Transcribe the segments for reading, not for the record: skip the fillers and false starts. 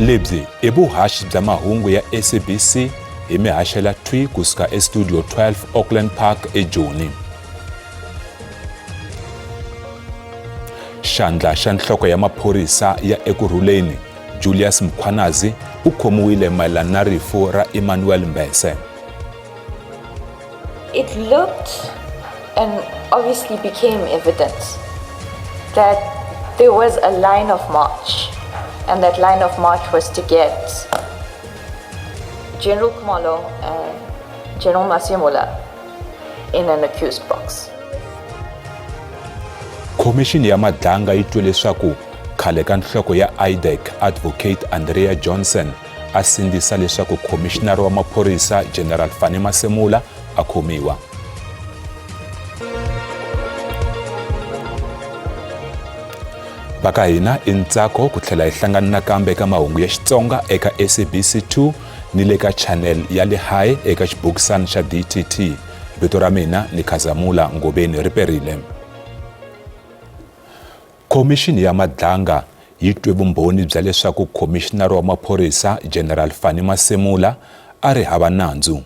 lebyi I vuhaxi bya mahungu ya SABC hi mihashela twi kusuka eStudio 12 Auckland Park eJoni. Xandla xa nhloko ya maphorisa ya Ekurhuleni Julius Mkhwanazi u khomiwile mayelana na rifu ra Emmanuel Mbese. It looked and obviously became evident that there was a line of march, and that line of march was to get General Khumalo and General Masemola in an accused box. Khomixini ya Madlanga yi twe leswaku khale ka nhloko ya IDEC Advocate Andrea Johnson a sindzisa leswaku Commissioner wa maphorisa General Fanny Masemola a khomiwa. Baka hina I ntsako ku tlhela hi hlangana nakambe ka mahungu ya Xitsonga eka SABC2 ni le ka channel ya le hayi eka xibukisana xa DTT. Vito ra mina ni Khazamula Ngobeni Riperile. Khomixini ya Madlanga yi twe vumbhoni bya leswaku Commissioner wa maphorisa General Fanny Masemola a ri hava nandzu,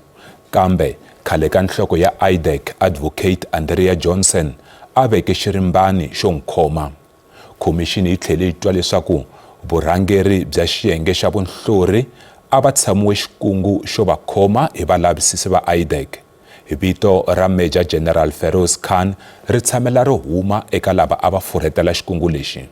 kambe khale ka nhloko ya IDEC Advocate Andrea Johnson a veke xirimbani xo n'khoma. Khomixini yi tlhele yi twa leswaku vurhangeri bya xiyenge xa vunhlori a va tshamiwe xikungu xo va khoma hi valavisisi va IDEC. Vito ra Major General Feroz Khan ri tshamela ro huma eka lava a va furhetela xikungu lexi.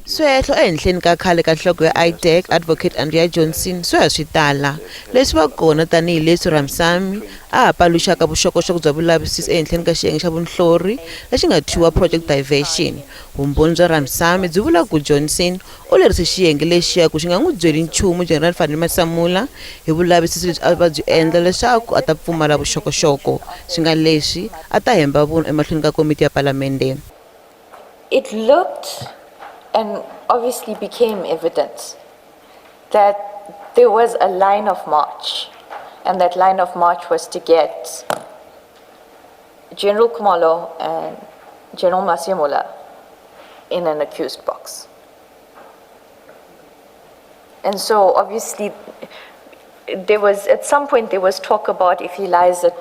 Swehlo ehenhleni ka khale ka nhloko ya IDEC Advocate Andrea Johnson swi swi tala leswi va kona tanihi leswi Ramsamy a ha paluxaka vuxokoxoko bya vulavisisi ehenhleni ka xiyenge xa vunhlori lexi nga thyiwa Project Diversion. Vumbhoni bya Ramsamy byi vula ku Johnson u lerise xiyenge lexiya ku xi nga n'wi byeli nchumu General Fanny Masemola hi vulavisisi lebyi a va byi endla leswaku a ta pfumala vuxokoxoko swi nga leswi a ta hemba vun'we emahlweni ka komiti ya palamende. It looked and obviously became evident that there was a line of march, and that line of march was to get General Khumalo and General Masemola in an accused box. And so obviously there was, at some point there was talk about if he lies at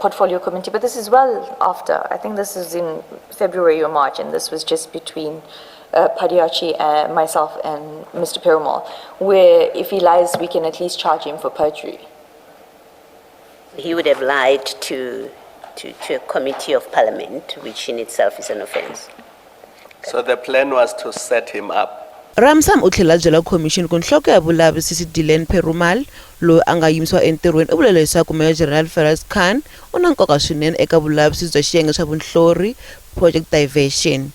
portfolio committee, but this is well after. I think this is in February or March, and this was just between Padiachi and myself and Mr. Perumal, where if he lies, we can at least charge him for perjury. He would have lied to a committee of parliament, which in itself is an offense. So the plan was to set him up. Ramsamy u tlhela byela commission ku nhloko ya vulavisisi Dylan Perumal loyi a nga yimisiwa entirhweni u vula leswaku Major General Feroz Khan u na nkoka swinene eka vulavisisi bya xiyenge xa vunhlori Project Diversion.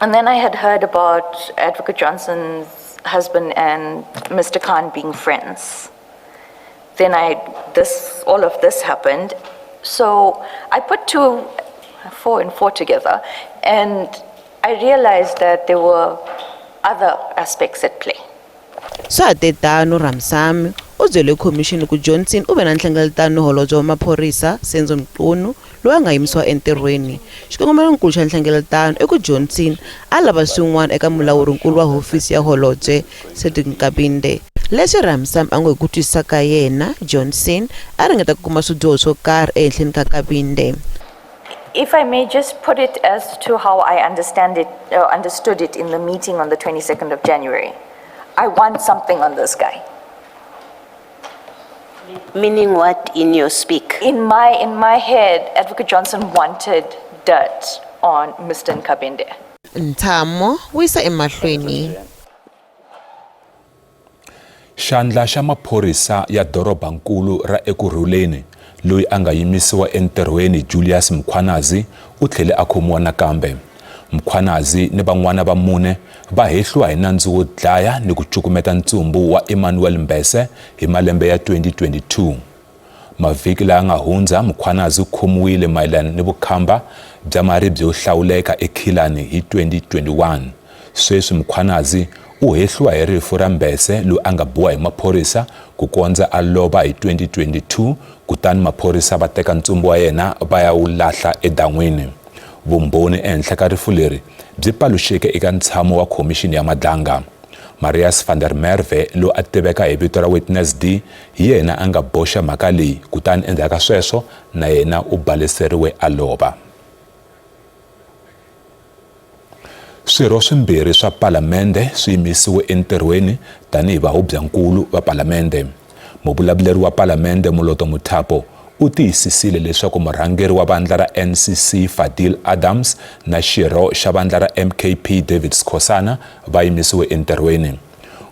And then I had heard about Advocate Johnson's husband and Mr. Khan being friends. Then all of this happened. So I put 4 and 4 together, and I realized that there were other aspects at play. Swa tetano Ramsamy u byele commission ku Johnson u ve na nhlengeletano holobye wa maphorisa Senzo Mqunu loyi a nga yimisiwa entirhweni. Xikongomelonkulu xa nhlengeletano i ku Johnson a lava swin'wana eka mulawurinkulu wa hofisi ya holobye Cedric Nkabinde. Leswi Ramsamy a ngo hi ku twisisa ka yena Johnson a ringeta ku kuma swidyoho swo karhi ehenhleni ka Nkabinde. If I may just put it as to how I understood it in the meeting on the 22nd of January. I want something on this guy. Meaning what in your speak? In my head, Advocate Johnson wanted dirt on Mr. Nkabinde. Ntamo wisa emahlweni. Xandla xa maphorisa ya dorobankulu ra Ekurhuleni loyi a nga yimisiwa entirhweni Julius Mkhwanazi u tlhele a khomiwa nakambe. Mkhwanazi ni van'wana va mune va hehliwa hi nandzu wo dlaya ni ku cukumeta ntsumbu wa Emmanuel Mbese hi malembe ya 2022. Mavhiki laya nga hundza Mkhwanazi u khomiwile mayelana ni vukhamba bya maribye yo hlawuleka eKhilani hi 2021. Sweswi Mkhwanazi u hehliwa hi rifu ra Mbese loyi a nga biwa hi maphorisa ku kondza a lova hi 2022, kutani maphorisa va teka ntsumbu wa yena va ya wu lahla edan'wini. Vumbhoni ehenhla ka rifu leri byi paluxeke eka ntshamo wa khomixini ya madlanga. Marius van der Merwe lo a tiveka hi vito ra Witness D hi yena a nga boxa mhaka leyi kutani endzhaku ka sweswo na yena u baleseriwe a lova. Swirho swimbirhi swa palamende swi yimisiwe entirhweni tanihi vahubyakulu va palamende. Muvulavuleri wa palamende Moloto Muthapo u tiyisisile leswaku murhangeri wa vandla ra NCC Fadil Adams na xirho xa vandla ra MKP David Skhosana va yimisiwe entirhweni.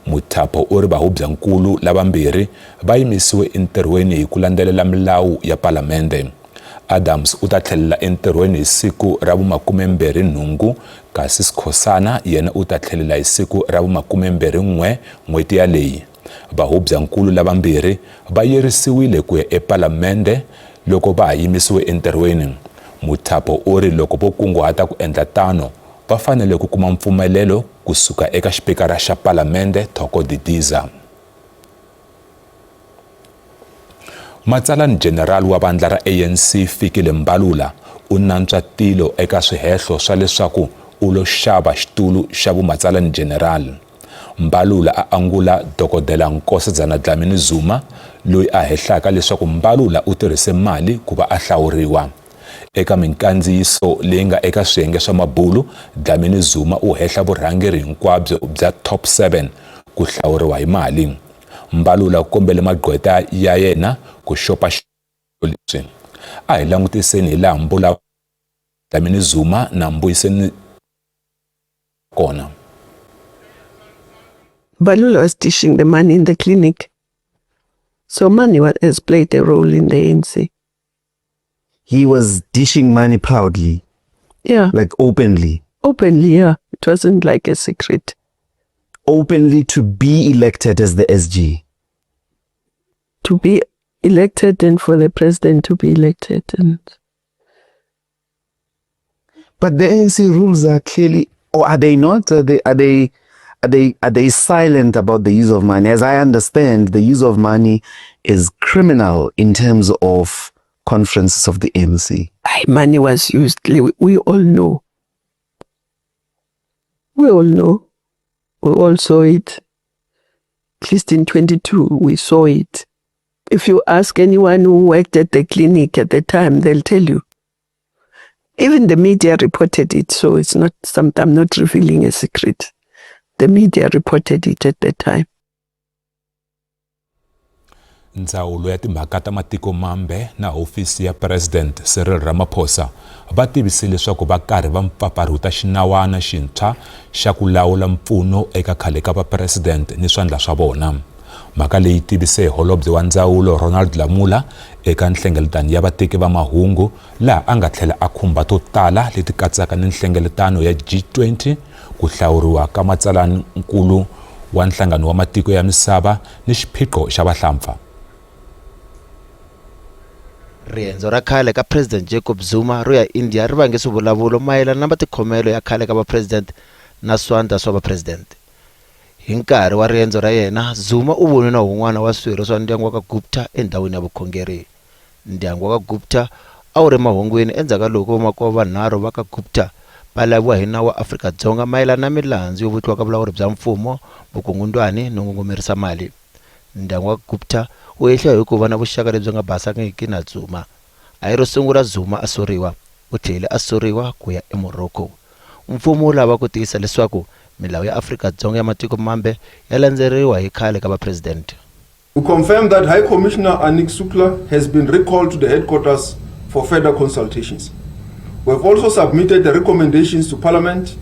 Muthapo u ri vahubyakulu lavambirhi va yimisiwe entirhweni hi ku landzelela milawu ya palamende. Adams u ta tlhelela entirhweni hi siku ra vu-28 kasi Skhosana yena u ta tlhelela hi siku ra vu-21 n'hweti yaleyi. Vahubyakulu lavambirhi va yerisiwile ku ya epalamende loko va ha yimisiwe entirhweni. Muthapo u ri loko vo kunguhata ku endla tano va fanele ku kuma mpfumelelo kusuka eka xipikara xa palamende Thoko Didiza. Matsalani General wa vandla ra ANC Fikile Mbalula u nantswa tilo eka swihehlo swa leswaku u lo xava xitulu xa vumatsalani General. Mbalula a angula Dokodela Nkosazana Dlamini Zuma loyi a hehlaka leswaku Mbalula u tirhise mali ku va a hlawuriwa. Eka minkandziyiso leyi nga eka swiyenge swa mabulu, Dlamini Zuma u hehla vurhangeri hinkwabyo bya top 7 ku hlawuriwa hi mali. Mbalula u kombele magqweta ya yena ku xopaxopa leswi. A hi langutiseni hi laha mbula Dlamini Zuma na Mbuyiseni kona. Mbalula was dishing the money in the clinic. So money has played a role in the ANC. He was dishing money proudly, Yeah, like openly. openly, yeah. It wasn't like a secret. Openly to be elected as the SG. To be elected and for the president to be elected. And But the ANC rules are clearly, or are they not? Are they silent about the use of money? As I understand, the use of money is criminal in terms of conferences of the ANC. money was used. We all know. We all know. We all saw it. At least in 22, we saw it. If you ask anyone who worked at the clinic at the time, they'll tell you. Even the media reported it, so it's not something, I'm not revealing a secret. The media reported it at the time. Ndzawulo ya timhaka ta matiko mambe na hofisi ya President Cyril Ramaphosa va tivisile leswaku va karhi va mpfapfarhuta xinawana xintshwa xa ku lawula mpfuno eka khale ka va president ni swandla swa vona. Mhaka leyi tivise hi holobye wa ndzawulo Ronald Lamula eka nhlengeletano ya vateki va mahungu laha a nga tlhela a khumba to tala leti katsaka ni nhlengeletano ya G20 ku hlawuriwa ka matsalankulu wa nhlangano wa matiko ya misava ni xiphiqo xa vahlampfa. Riendzo ra khale ka President Jacob Zuma ro ya India ri vange swivulavulo mayelana na matikhomelo ya khale ka va president na swandla swa va president. Hi nkarhi wa riendzo ra yena, Zuma u vone na wun'wana wa swirho swa ndyangu wa ka Gupta endhawini ya vukhongeri. Ndyangu wa ka Gupta a wu ri mahungwini endzhaku loko vamakwavo vanharhu va ka Gupta va laviwa hi nawu wa Afrika-Dzonga mayelana na milandzu yo vutliwa ka vulawuri bya mfumo, vukungundwani no ngongomerisa mali. Ndyangu wa Gupta wu ehliwa hi ku va na vuxaka lebyi nga basangiki na Zuma. A hi ro sungula Zuma a soriwa, u tlhele a soriwa ku ya eMorocco. Mfumo wu lava ku tiyisa leswaku milawu ya Afrika-Dzonga ya matiko mambe ya landzeriwa hi khale ka va president. We confirm that High Commissioner Anik Sukla has been recalled to the headquarters for further consultations. We have also submitted the recommendations to Parliament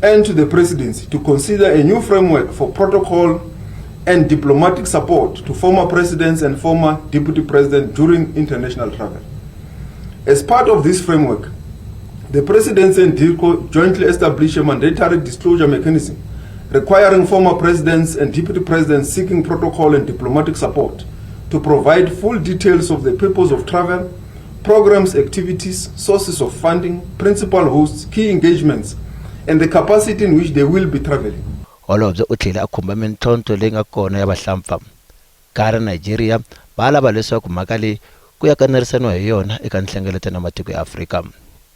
and to the Presidency to consider a new framework for protocol and diplomatic support to former presidents and former deputy presidents during international travel. As part of this framework, the Presidency and DIRCO jointly established a mandatory disclosure mechanism requiring former presidents and deputy presidents seeking protocol and diplomatic support to provide full details of the purpose of travel, programs, activities, sources of funding, principal hosts, key engagements, and the capacity in which they will be traveling. Holobye u tlhele a khumba mintlhontlho leyi nga kona ya vahlampfa. Kari Nigeria va lava leswaku mhaka leyi ku ya kanerisaniwa hi yona eka nhlengeletano ya matiko ya Afrika.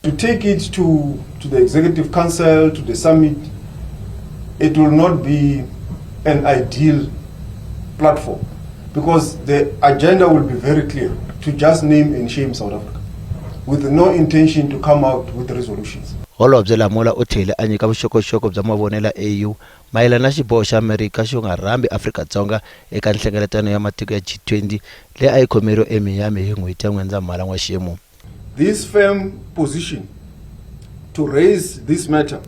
To take it to the Executive Council, to the summit, it will not be an ideal platform because the agenda will be very clear to just name and shame South Africa with no intention to come out with resolutions. Holobye Lamula u tlhele a nyika vuxokoxoko bya mavonelo AU mayelana na xiboho xa Amerika xo nga rhambi Afrika-Dzonga eka nhlengeletano ya matiko ya G20 leyi a yi khomeriwe eMiami hi n'hweti ya N'wendzamhala n'waxemu. This firm position to raise this matter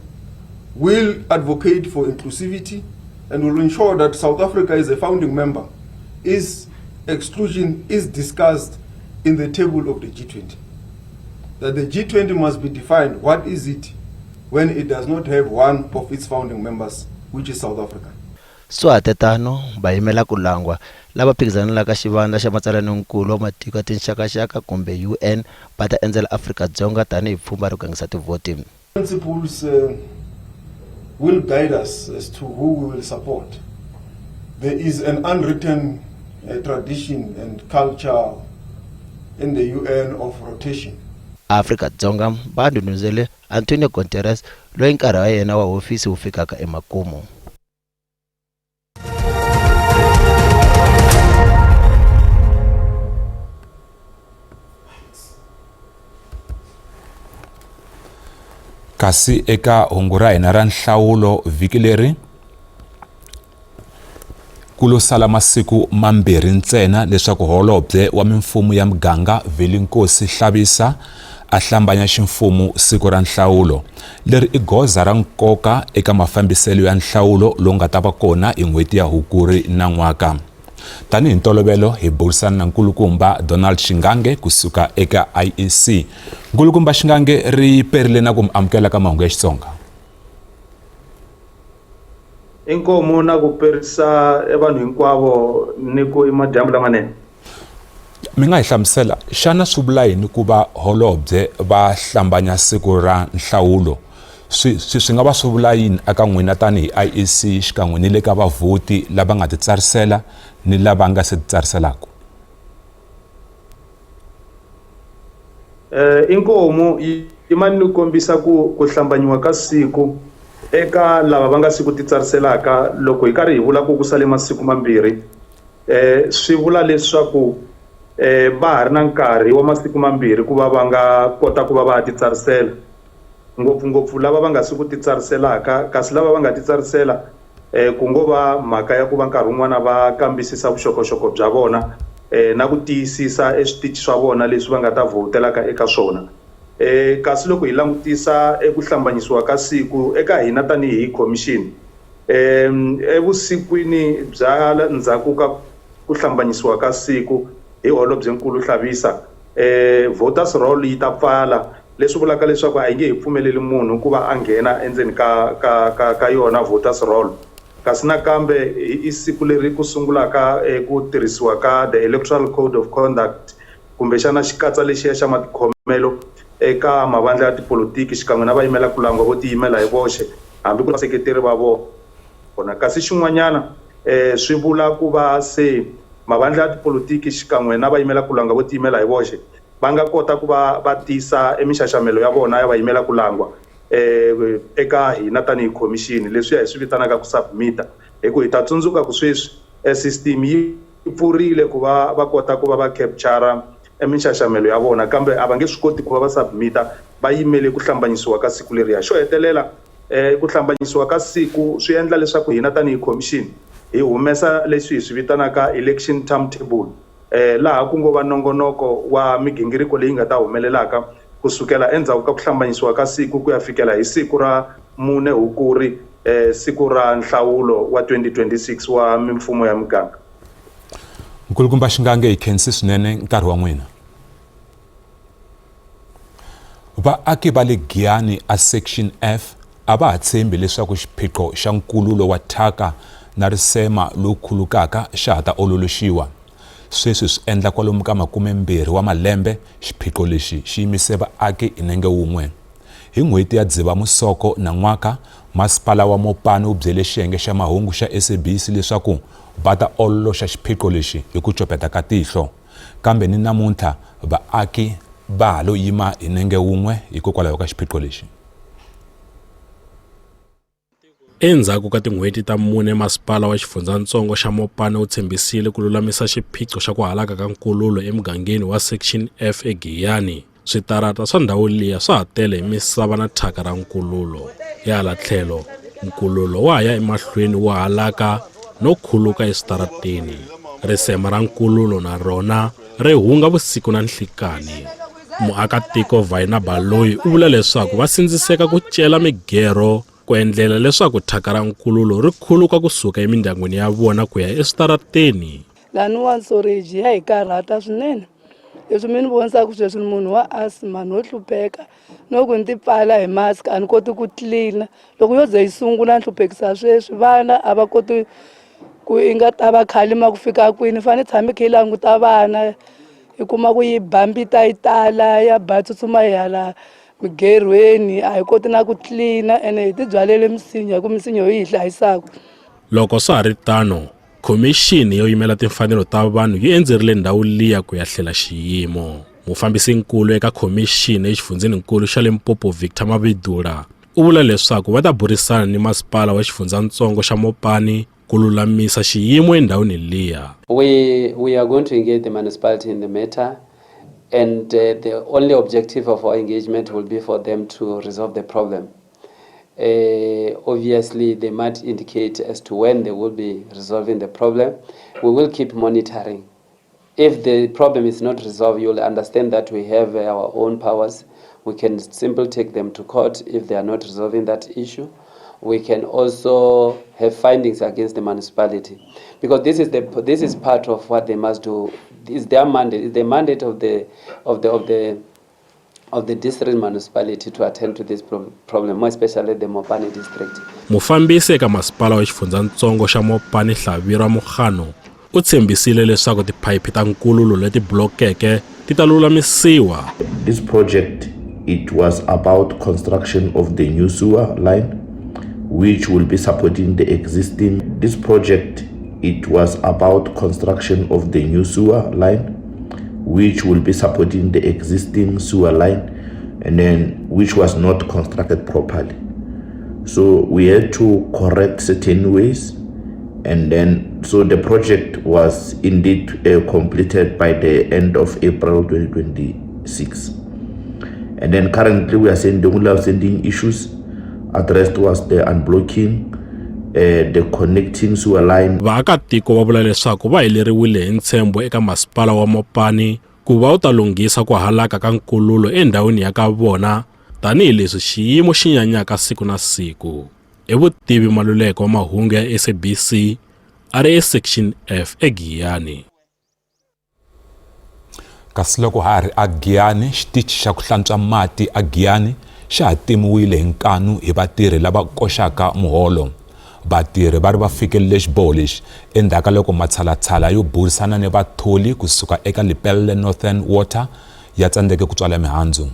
will advocate for inclusivity and will ensure that South Africa as a founding member is exclusion is discussed in the table of the G20. That the G20 must be defined what is it when it does not have one of its founding members, which is South Africa. Swatetano bayimela ku langwa lava phikizanelaka xivandla xa matsalaninkulu wa matiko ya tinxakaxaka kumbe UN va ta endzela Afrika-Dzonga tanihi pfhumba ro gangisa tivhoti. Principles will guide us as to who we will support. There is an unwritten tradition and culture in the UN of rotation. Afrika-Dzonga va ndhundhuzele Antonio Guterres loyi nkarhi wa yena wa hofisi wu fikaka emakumu. Kasi eka hungu ra hina ra nhlawulo vhiki leri ku lo sala masiku mambirhi ntsena leswaku holobye wa mimfumo ya muganga Velinkosi Hlabisa a hlambanya ximfumo siku ra nhlawulo leri i goza ra nkoka eka mafambiselo ya nhlawulo lowu nga ta va kona hi n'hweti ya Hukuri na n'waka. Tanihi ntolovelo hi burisana na nkulukumba Donald Shingange kusuka eka IEC. Nkulukumba Shingange ri perile na ku amukela ka mahungu ya Xitsonga. Inkomo na ku perisa vanhu hinkwavo ni ku i madyambu lamanene. Mi nga hi hlamusela xana swi vula yini ku va holobye va hlambanya siku ra nhlawulo swi nga va swi vula yini eka n'wina tanihi IEC xikan'we ni le ka vavhoti lava nga titsarisela ni lava nga se titsariselaka? Inkomo yi mani ni kombisa ku hlambanyiwa ka siku eka lava va nga siku titsariselaka loko hi karhi hi vula ku sale masiku mambirhi swi vula leswaku va ha ri na nkarhi wa masiku mambirhi ku va va nga kota ku va va titsarisela ngopfungopfu lava va nga siku titsariselaka kasi lava va nga titsarisela ku ngo va mhaka ya ku va nkarhi wun'wana va kambisisa vuxokoxoko bya vona na ku tiyisisa eswitichi swa vona leswi va nga ta votelaka eka swona. Kasi loko hi langutisa eku hlambanyisiwa ka siku eka hina tanihi commission evusikwini bya ndzhaku ka ku hlambanyisiwa ka siku hi holobyenkulu Hlabisa voters roll yi ta pfala leswi vulaka leswaku a yi nge hi pfumeleli munhu ku va a nghena endzeni ka yona voters roll. Kasi nakambe i siku leri ku sungulaka ku tirhisiwa ka the electoral code of conduct kumbe xana xikatsa lexiya xa matikhomelo eka mavandla ya tipolitiki xikan'we na vayimela ku langwa vo tiyimela hi voxe hambi ku vaseketeri va vona. Kasi xin'wanyana swi vula ku va se mavandla ya tipolitiki xikan'we na vayimela ku langwa vo tiyimela hi voxe va nga kota ku va tisa emixaxamelo ya vona ya vayimela ku langwa eka hina tanihi commission leswi hi swi vitanaka ku submita hi ku hi ta tsundzuka ku sweswi system yi pfurile ku va kota ku va capture emixaxamelo ya vona kambe a va nge swi koti ku va submita va yimele ku hlambanyisiwa ka siku leriya. Xo hetelela ku hlambanyisiwa ka siku swi endla leswaku hina tanihi commission hi humesa leswi hi swi vitanaka election timetable laha ku ngo va nongonoko wa migingiriko leyi nga ta humelelaka kusukela endzhaku ka ku hlambanyisiwa ka siku ku ya fikela hi siku ra 4 Hukuri siku ra nhlawulo wa 2026 wa mimfumo ya muganga. Nkulukumba Shingange hi khensi swinene nkarhi wa n'wina. Vaaki va le Giyani a section F a va ha tshembi leswaku xiphiqo xa nkululo wa thyaka na risema lowu khulukaka xa ha ta ololoxiwa. Sweswi swi endla kwalomu ka 20 wa malembe xiphiqo lexi xi yimise vaaki hi nenge wun'we. Hi n'hweti ya Dzivamusoko na n'waka masipala wa Mopani wu byele xiyenge xa mahungu xa SABC leswaku va ta ololoxa xiphiqo lexi hi ku copeta ka tihlo. Kambe ni namuntlha vaaki va lo yima hi nenge wun'we hikokwalaho ka xiphiqo lexi. Endzhaku ka tin'hweti ta 4 masipala wa xifundzatsongo xa Mopani wu tshembisile ku lulamisa xiphiqo xa ku halaka ka nkululo emugangeni wa Section F eGiyani. Switarata swa ndhawu liya swa ha tele hi misava na thyaka ra nkululo. Hi hala tlhelo nkululo wa ya emahlweni wa halaka no khuluka eswitarateni. Risema ra nkululo na rona ri hunga vusiku na nhlikani. Muakatiko Vaina Baloyi u vula leswaku va sindziseka ku cela migero ku endlela leswaku thyaka ra nkululo ri khuluka kusuka emindyangwini ya vona ku ya eswitarateni. Laniwani storage ya hi karhata swinene. Leswi mi ni vonisaka sweswi munhu wa asthma no hlupheka no ku ni ti pfala hi mask a ni koti ku tlilina. Loko yo ze yi sungula nhluphekisa sweswi vana a va koti ku inga ta va khalima ku fika kwini fane tshame khe languta vana hi kuma ku yi bambita yi tala ya ba tsutsuma hi hala migerweni a hi koti na ku tlilina ene hi ti byalele misinya hi ku misinya yi hi hlayisaka. Loko swa ha ri tano khomixini yo yimela timfanelo ta vanhu yi endzerile ndhawu liya ku ya hlela xiyimo. Mufambisinkulu eka khomixini exifundzeninkulu xa Limpopo Victor Mavidula u vula leswaku va ta burisana ni masipala wa xifundzatsongo xa Mopani ku lulamisa xiyimo endhawini liya. We are going to engage the municipality in the matter, and the only objective of our engagement will be for them to resolve the problem. Obviously, they might indicate as to when they will be resolving the problem. We will keep monitoring. If the problem is not resolved, you will understand that we have our own powers. We can simply take them to court if they are not resolving that issue. We can also have findings against the municipality, because this is part of what they must do. It's their mandate. It's the mandate of the district municipality to attend to this problem, more especially the Mopani district. Mufambisi eka masipala wa xifundzatsongo xa Mopani Hlavirwa Mugano u tshembisile leswaku tiphayiphi ta nkululo leti blokeke ti ta lulamisiwa. This project, it was about construction of the new sewer line, which will be supporting the existing. This project, it was about construction of the new sewer line, which will be supporting the existing sewer line, and then which was not constructed properly. So we had to correct certain ways, and then so the project was indeed completed by the end of April 2026. And then currently we are sending issues. Addressed was the unblocking, the connecting sewer line. Vaakatiko va vula leswaku va heleriwile hi ntshembo eka masipala wa Mopani ku va u ta lunghisa ku halaka ka nkululo endhawini ya ka vona tanihileswi xiyimo xi nyanyaka siku na siku. Evutivi Maluleko wa mahungu ya SABC a ri eSection F eGiyani. Kasi loko ha ri a Giyani, xitichi xa ku hlantswa mati a Giyani xa ha timiwile hi nkanu hi vatirhi lava koxaka muholo. Vatirhi va ri va fikelele xiboho lexi endzhaku loko matshalatshala yo burisana ni vatholi kusuka eka Lepelle Northern Water ya tsandzeke ku tswala mihandzu.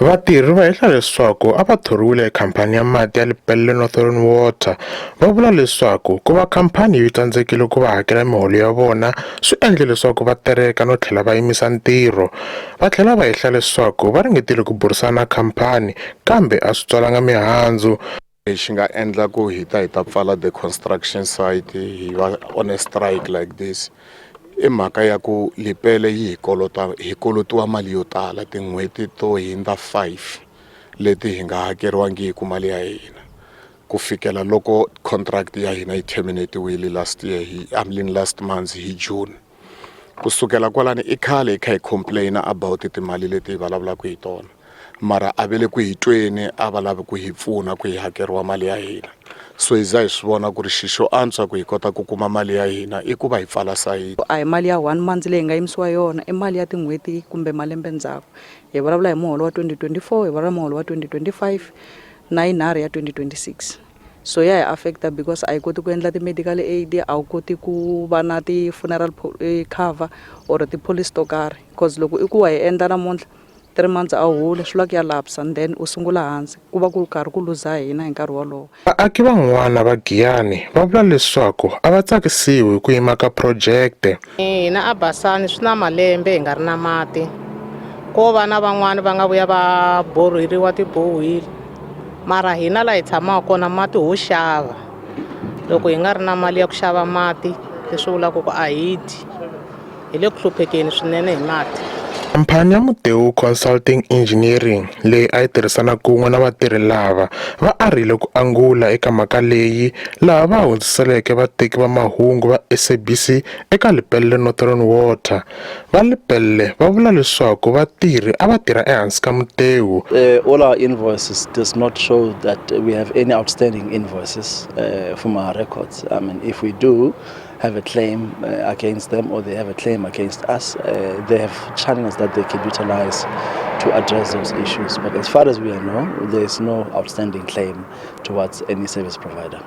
Vatirhi va hehla leswaku a va thoriwile khampani ya mati ya Lepelle Northern Water. Va vula leswaku ku va khampani yi tsandzekile ku va hakela miholo ya vona swi endle leswaku va tereka no tlhela va yimisa ntirho. Va tlhela va hehla leswaku va ringetile ku burisana na khampani kambe a swi tswalanga mihandzu. Lexi nga endla ku hi ta pfala the construction site hi va on a strike like this i mhaka ya ku Lepelle hi kolotiwa mali yo tala tin'hweti to hindza 5 leti hi nga hakeriwangi ku mali ya hina ku fikela loko contract ya hina yi terminatiwile last month hi June. Kusukela kwalani i khale hi complain about timali leti hi vulavulaka hi tona, mara a vele ku hi tweni a va lava ku hi pfuna ku hi hakeriwa mali ya hina. So hi swi vona ku ri xixo antswa ku hi kota ku kuma mali ya hina i ku va hi pfala sayiti. A hi mali ya 1 month leyi nga yimisiwa yona, i mali ya tin'hweti kumbe malembe ndzhaku. Hi vulavula hi muholo wa 2024, hi vulavula muholo wa 2025 na yinharhu ya 2026. So ya hi affecta because a hi koti ku endla ti-medical aid, a wu koti ku va na ti-funeral cover or ti-police to karhi, because loko i ku wa hi endla namuntlha 3 months a hule swi vula ku ya lapsa and then u sungula hansi ku va ku karhi ku luza hina hi nkarhi wolowo. Vaaki van'wana va Giyani va vula leswaku a va tsakisiwi ku yima ka project. Hina a Basani swi na malembe hi nga ri na mati ko vana van'wana va nga vuya va borheriwa tibohwili mara hina la hi tshamaka kona mati ho xava loko hi nga ri na mali ya ku xava mati leswi vulaka ku a hi dyi hi le ku hluphekeni swinene hi mati. Khampani ya Muteu Consulting Engineering leyi a yi tirhisana kun'we na vatirhi lava va arile ku angula eka mhaka leyi laha va hundziseleke vateki va mahungu va SABC eka Lepelle Northern Water. Va Lepelle va vula leswaku vatirhi a va tirha ehansi ka Muteu. All our invoices does not show that we have any outstanding invoices from our records. I mean, if we do have a claim against them or they have a claim against us, they have channels that they can utilize to address those issues. But as far as we know, there is no outstanding claim towards any service provider.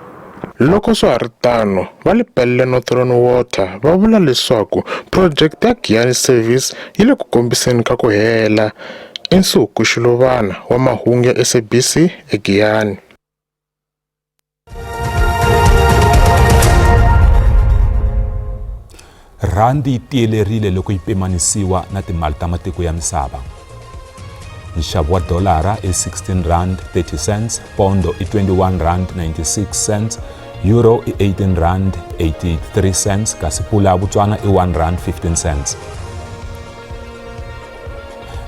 Loko swa ha ri tano va Lepelle Northern Water va vula leswaku project ya Giyani Service yi le ku kombiseni ka ku hela. Insuku Shilovana wa mahungu ya SABC eGiyani. Randi yi tiyelerile loko yi pimanisiwa na timali ta matiko ya misava. Nxavo wa dolara i 16 rand 30 cents, pondo i 21 rand 96 cents, euro i 18 rand 83 cents, kasi pula ya Botswana i 1 rand 15 cents.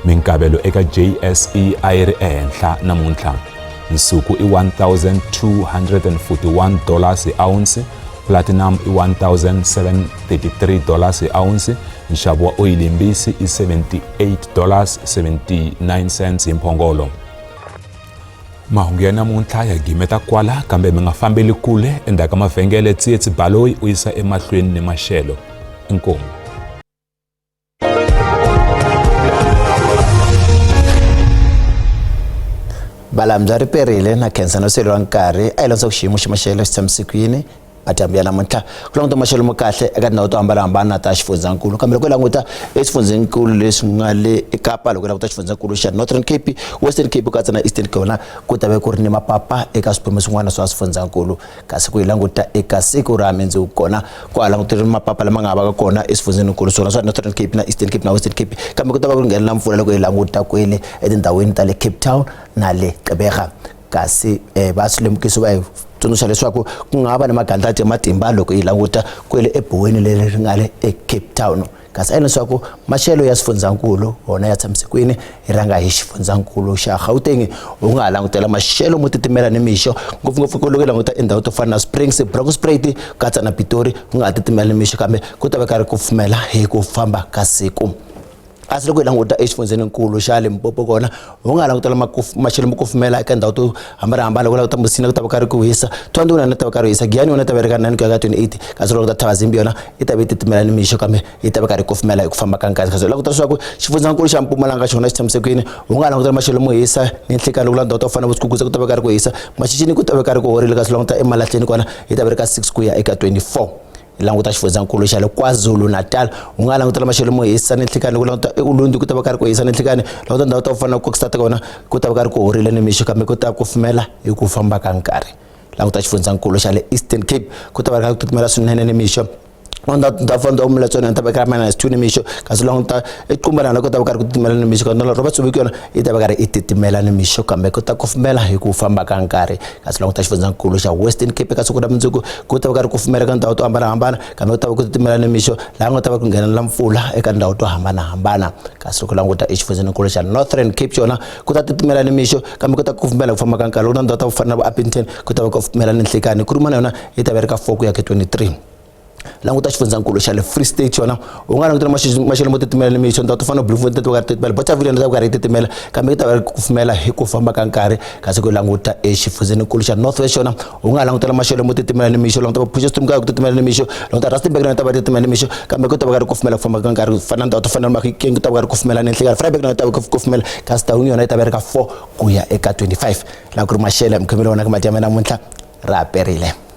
Minkavelo eka JSE a yi ri ehenhla namuntlha. Nsuku i $1,241 hi ounce, platinum i $1,733 hi ounce, nxavo wa oyili mbisi i $78.79 hi mphongolo. Mahungu ya namuntlha ya gimeta kwala, kambe mi nga fambeli kule endzhaku ka mavhengele Tsietsi Baloyi u yisa emahlweni ni maxelo. Inkomu. Balamja riperile na khensa no selwa nkarhi a yi landzaka xiyimo xa maxelo xi tshamisekile madyambu ya namuntlha ku languta maxelo mo kahle eka tindhawu to hambanahambana ta xifundzankulu kambe loko hi languta exifundzenkulu leswi nga le eKapa loko hi languta xifundzenkulu xa Northern Cape, Western Cape katsa na Eastern Cape ku ta va ku ri ni mapapa eka swiphemu swin'wana swa swifundzankulu kasi ku hi languta eka siku ra mundzuku kona ku ha languteriwe mapapa lama nga havaka kona eswifundzenkulu swona swa Northern Cape na Eastern Cape na Western Cape kambe ku ta va ku nghenela mpfula loko hi languta kwele etindhawini ta le Cape Town na le Gqeberha kasi va swi lemukisi va hi tsundzuxa leswaku ku nga va ni magandlati ya matimba loko hi languta kwele ebuweni leri ri nga le eCape Town kasi a leswaku maxelo ya swifundzankulu wona ya tshamisekile hi ranga hi xifundzankulu xa Gauteng u nga langutela maxelo mo titimela ni mixo ngopfungopfu loko hi languta endhawu to fana na Springs, Bronkhortspruit katsa na Pitori ku nga titimela ni mixo kambe ku ta va karhi ku pfumela hi ku famba ka siku. Asi loko hi languta exifundzenikulu xa Limpopo kona u nga langutela maxelo mo kufumela eka ndhawu to hambanahambana loko languta Musina ku ta va karhi ku hisa, Thwanduna na ta va karhi hisa, Giyani yona ta va ri ka 9 ku ya ka 28 kasi loko ta Thawazimbi yona yi ta va titimela ni mixo kambe yi ta va karhi kufumela hi ku famba ka nkarhi kasi languta leswaku xifundzenkulu xa Mpumalanga xona xi tshamisekile u nga langutela maxelo mo hisa ni nhlikani loko ndhawu to fana Vusikukuza ku ta va karhi ku hisa, Maxixini ku ta va karhi ku horile kasi languta eMalahleni kona yi ta va ri ka 6 ku ya eka 24. Languta xifundzankulu xa le KwaZulu Natal u nga langutela maxelo mo hisa ni nhlikani loko languta eUlundi ku ta va karhi ku hisa ni nhlikani languta ndhawu to fana Kokstad kona ku ta va karhi ku horile ni mixo kambe ku ta kufumela hi ku famba ka nkarhi. Languta xifundzankulu xa le Eastern Cape ku ta va karhi ku titimela swinene ni mixo onda fondo umulatsona nta bakara mana stune misho kasi lonta equmbana loko ta bakara kutimela ni misho kana roba tsubiki yona ita bakara ititimela ni misho kambe ku ta kufumela hi ku famba ka nkarhi kasi lonta xifundzankulu xa Western Cape kasi ku da mundzuku ku ta bakara kufumela ka ndhawu to hambana kambe ku ta kutimela ni misho la nga ta va ku nghenela mpfula eka ndhawu to hambana kasi ku languta xifundzankulu xa Northern Cape yona ku ta titimela ni misho kambe ku ta kufumela ku famba ka nkarhi lona ndhawu ta fana na Appington ku ta va kufumela ni nhlikani ku rumana yona ita va ri ka 4 ku ya ka 23. Languta xifundzankulu xa le Free State yona u nga langutela maxelo mo titimela ni mixo ndhawu to fana Bloemfontein to ka titimela Bothaville ndhawu ka ri titimela kambe ta va kufumela hi ku famba ka nkarhi kasi ku languta xifundzenkulu xa North West yona u nga langutela maxelo mo titimela ni mixo languta Potchefstroom ka ku titimela ni mixo languta Rustenburg na ta va titimela ni mixo kambe ku ta va ka ri kufumela ku famba ka nkarhi fana ndhawu to fana na Mahikeng ku ta va ka ri kufumela ni nhlikani Vryburg na ta va kufumela kasi Taung yona ta va ri ka 4 ku ya eka 25 la ku ri maxelo ya mkhomelo wona ka madyamana namuntlha ra perile.